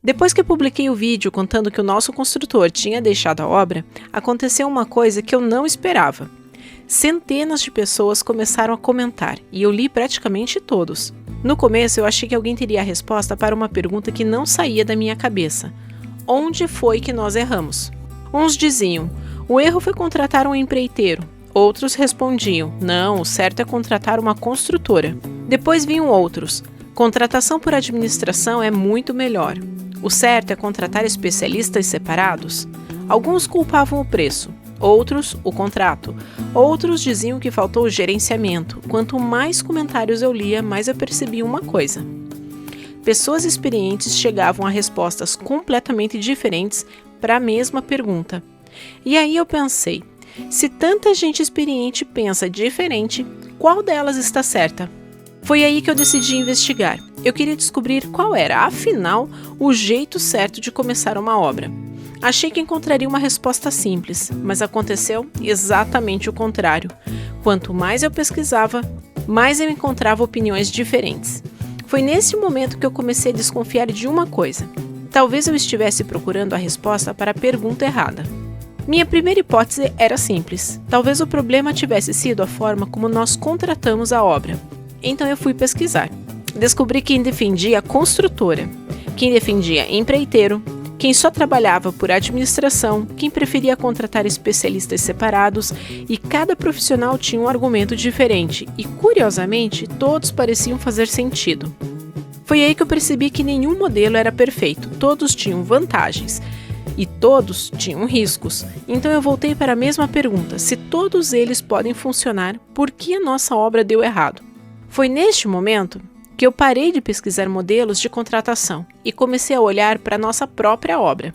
Depois que eu publiquei o vídeo contando que o nosso construtor tinha deixado a obra, aconteceu uma coisa que eu não esperava. Centenas de pessoas começaram a comentar e eu li praticamente todos. No começo eu achei que alguém teria a resposta para uma pergunta que não saía da minha cabeça. Onde foi que nós erramos? Uns diziam, o erro foi contratar um empreiteiro. Outros respondiam, não, o certo é contratar uma construtora. Depois vinham outros, contratação por administração é muito melhor. O certo é contratar especialistas separados? Alguns culpavam o preço, outros o contrato, outros diziam que faltou o gerenciamento. Quanto mais comentários eu lia, mais eu percebia uma coisa. Pessoas experientes chegavam a respostas completamente diferentes para a mesma pergunta. E aí eu pensei, se tanta gente experiente pensa diferente, qual delas está certa? Foi aí que eu decidi investigar. Eu queria descobrir qual era, afinal, o jeito certo de começar uma obra. Achei que encontraria uma resposta simples, mas aconteceu exatamente o contrário. Quanto mais eu pesquisava, mais eu encontrava opiniões diferentes. Foi nesse momento que eu comecei a desconfiar de uma coisa. Talvez eu estivesse procurando a resposta para a pergunta errada. Minha primeira hipótese era simples. Talvez o problema tivesse sido a forma como nós contratamos a obra. Então eu fui pesquisar. Descobri quem defendia construtora, quem defendia empreiteiro, quem só trabalhava por administração, quem preferia contratar especialistas separados, e cada profissional tinha um argumento diferente e, curiosamente, todos pareciam fazer sentido. Foi aí que eu percebi que nenhum modelo era perfeito, todos tinham vantagens e todos tinham riscos. Então eu voltei para a mesma pergunta, se todos eles podem funcionar, por que a nossa obra deu errado? Foi neste momento que eu parei de pesquisar modelos de contratação e comecei a olhar para a nossa própria obra.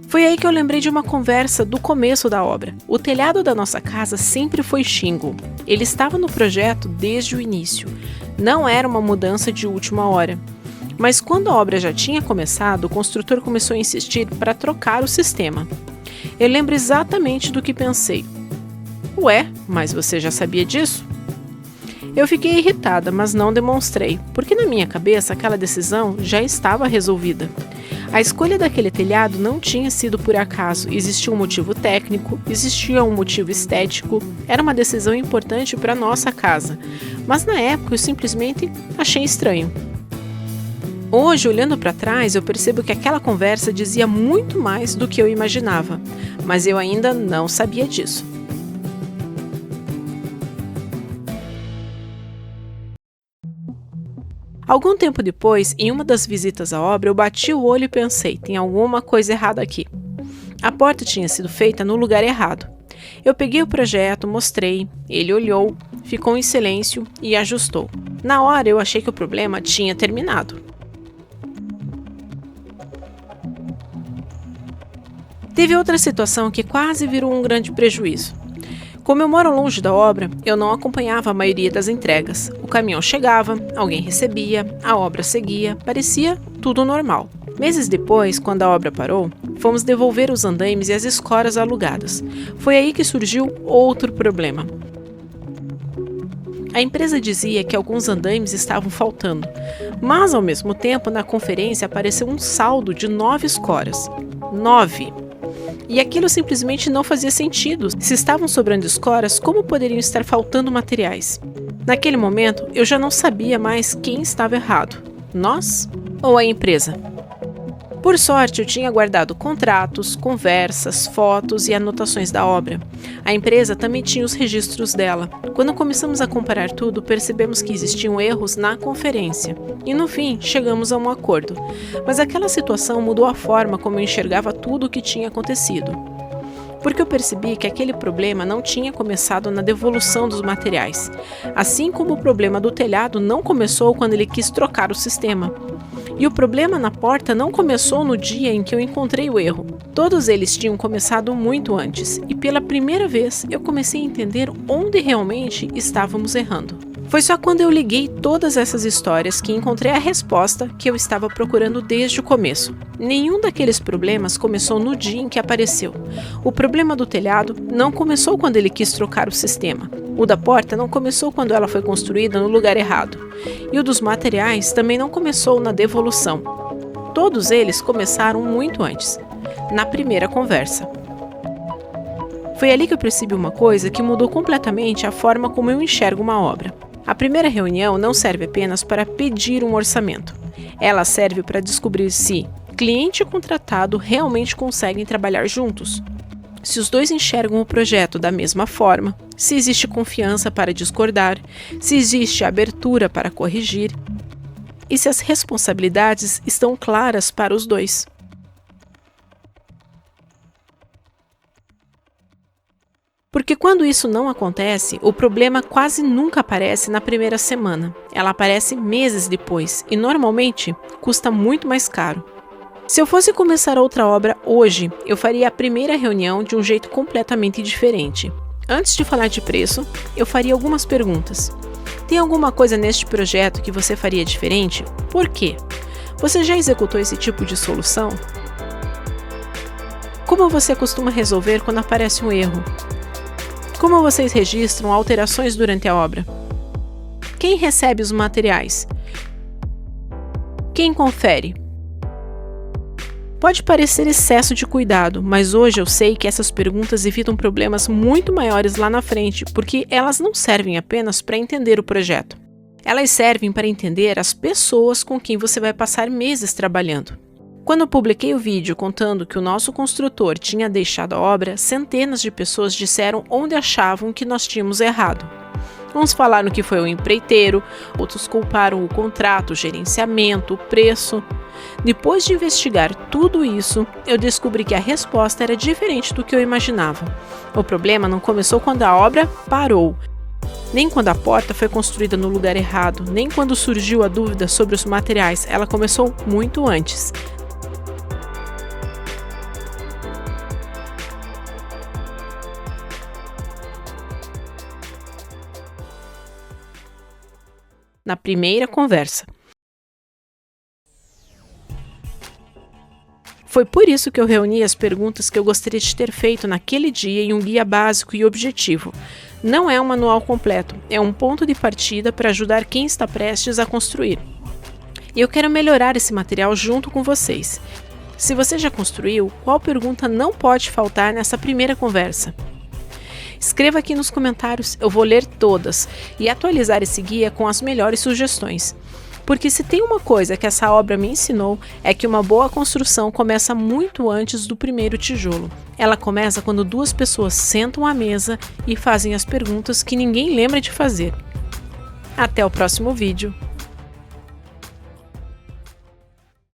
Foi aí que eu lembrei de uma conversa do começo da obra. O telhado da nossa casa sempre foi shingle. Ele estava no projeto desde o início. Não era uma mudança de última hora. Mas quando a obra já tinha começado, o construtor começou a insistir para trocar o sistema. Eu lembro exatamente do que pensei. Ué, mas você já sabia disso? Eu fiquei irritada, mas não demonstrei, porque na minha cabeça aquela decisão já estava resolvida. A escolha daquele telhado não tinha sido por acaso, existia um motivo técnico, existia um motivo estético, era uma decisão importante para a nossa casa, mas na época eu simplesmente achei estranho. Hoje, olhando para trás, eu percebo que aquela conversa dizia muito mais do que eu imaginava, mas eu ainda não sabia disso. Algum tempo depois, em uma das visitas à obra, eu bati o olho e pensei, tem alguma coisa errada aqui. A porta tinha sido feita no lugar errado. Eu peguei o projeto, mostrei, ele olhou, ficou em silêncio e ajustou. Na hora eu achei que o problema tinha terminado. Teve outra situação que quase virou um grande prejuízo. Como eu moro longe da obra, eu não acompanhava a maioria das entregas. O caminhão chegava, alguém recebia, a obra seguia, parecia tudo normal. Meses depois, quando a obra parou, fomos devolver os andaimes e as escoras alugadas. Foi aí que surgiu outro problema. A empresa dizia que alguns andaimes estavam faltando, mas ao mesmo tempo na conferência apareceu um saldo de 9 escoras. 9! E aquilo simplesmente não fazia sentido. Se estavam sobrando escoras, como poderiam estar faltando materiais? Naquele momento, eu já não sabia mais quem estava errado, nós ou a empresa. Por sorte, eu tinha guardado contratos, conversas, fotos e anotações da obra. A empresa também tinha os registros dela. Quando começamos a comparar tudo, percebemos que existiam erros na conferência. E no fim, chegamos a um acordo. Mas aquela situação mudou a forma como eu enxergava tudo o que tinha acontecido. Porque eu percebi que aquele problema não tinha começado na devolução dos materiais. Assim como o problema do telhado não começou quando ele quis trocar o sistema. E o problema na porta não começou no dia em que eu encontrei o erro. Todos eles tinham começado muito antes, e pela primeira vez eu comecei a entender onde realmente estávamos errando. Foi só quando eu liguei todas essas histórias que encontrei a resposta que eu estava procurando desde o começo. Nenhum daqueles problemas começou no dia em que apareceu. O problema do telhado não começou quando ele quis trocar o sistema. O da porta não começou quando ela foi construída no lugar errado. E o dos materiais também não começou na devolução. Todos eles começaram muito antes, na primeira conversa. Foi ali que eu percebi uma coisa que mudou completamente a forma como eu enxergo uma obra. A primeira reunião não serve apenas para pedir um orçamento. Ela serve para descobrir se cliente e contratado realmente conseguem trabalhar juntos, se os dois enxergam o projeto da mesma forma, se existe confiança para discordar, se existe abertura para corrigir e se as responsabilidades estão claras para os dois. Porque quando isso não acontece, o problema quase nunca aparece na primeira semana. Ela aparece meses depois e, normalmente, custa muito mais caro. Se eu fosse começar outra obra hoje, eu faria a primeira reunião de um jeito completamente diferente. Antes de falar de preço, eu faria algumas perguntas. Tem alguma coisa neste projeto que você faria diferente? Por quê? Você já executou esse tipo de solução? Como você costuma resolver quando aparece um erro? Como vocês registram alterações durante a obra? Quem recebe os materiais? Quem confere? Pode parecer excesso de cuidado, mas hoje eu sei que essas perguntas evitam problemas muito maiores lá na frente, porque elas não servem apenas para entender o projeto. Elas servem para entender as pessoas com quem você vai passar meses trabalhando. Quando eu publiquei o vídeo contando que o nosso construtor tinha deixado a obra, centenas de pessoas disseram onde achavam que nós tínhamos errado. Uns falaram que foi o empreiteiro, outros culparam o contrato, o gerenciamento, o preço. Depois de investigar tudo isso, eu descobri que a resposta era diferente do que eu imaginava. O problema não começou quando a obra parou, nem quando a porta foi construída no lugar errado, nem quando surgiu a dúvida sobre os materiais. Ela começou muito antes. Na primeira conversa. Foi por isso que eu reuni as perguntas que eu gostaria de ter feito naquele dia em um guia básico e objetivo. Não é um manual completo, é um ponto de partida para ajudar quem está prestes a construir. E eu quero melhorar esse material junto com vocês. Se você já construiu, qual pergunta não pode faltar nessa primeira conversa? Escreva aqui nos comentários, eu vou ler todas e atualizar esse guia com as melhores sugestões. Porque se tem uma coisa que essa obra me ensinou, é que uma boa construção começa muito antes do primeiro tijolo. Ela começa quando duas pessoas sentam à mesa e fazem as perguntas que ninguém lembra de fazer. Até o próximo vídeo!